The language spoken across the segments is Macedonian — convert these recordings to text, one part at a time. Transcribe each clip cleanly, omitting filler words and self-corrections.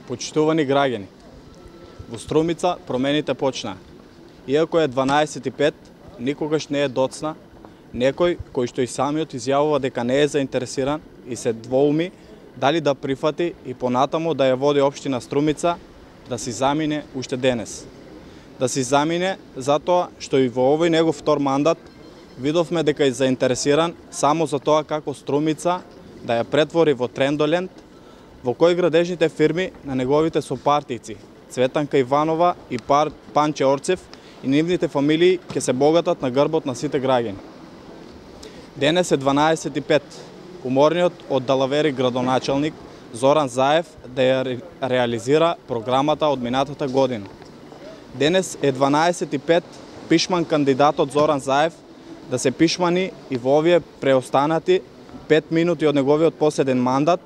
Почитувани граѓани, во Струмица промените почнаа. Иако е 12:05, никогаш не е доцна некој кој што и самиот изјавува дека не е заинтересиран и се двоуми дали да прифати и понатаму да ја води општина Струмица да си замине уште денес. Да си замине затоа што и во овој негов втор мандат видовме дека е заинтересиран само за тоа како Струмица да ја претвори во трендоленд во кој градежните фирми на неговите сопартици Цветанка Иванова и Панче Орцев и нивните фамилии ќе се богатат на грбот на сите граѓани. Денес е 12:05. Уморниот од далавери градоначалник Зоран Заев да ја реализира програмата од минатата година. Денес е 12:05. Пишман кандидатот Зоран Заев да се пишмани и во овие преостанати 5 минути од неговиот последен мандат,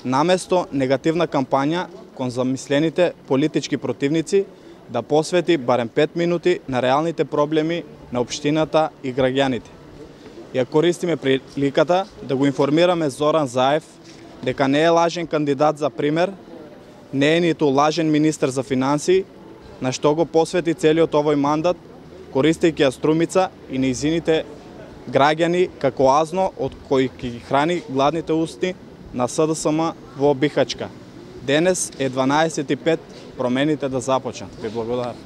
наместо негативна кампања кон замислените политички противници, да посвети барем 5 минути на реалните проблеми на општината и граѓаните. Ја користиме приликата да го информираме Зоран Заев дека не е лажен кандидат за пример, не е ниту лажен министер за финансии, на што го посвети целиот овој мандат, користејќи ја Струмица и нејзините граѓани како азно од кој ќе ги храни гладните усти на СДСМ во Бихачка. Денес е 12:05, промените да започнат. Ви благодарам.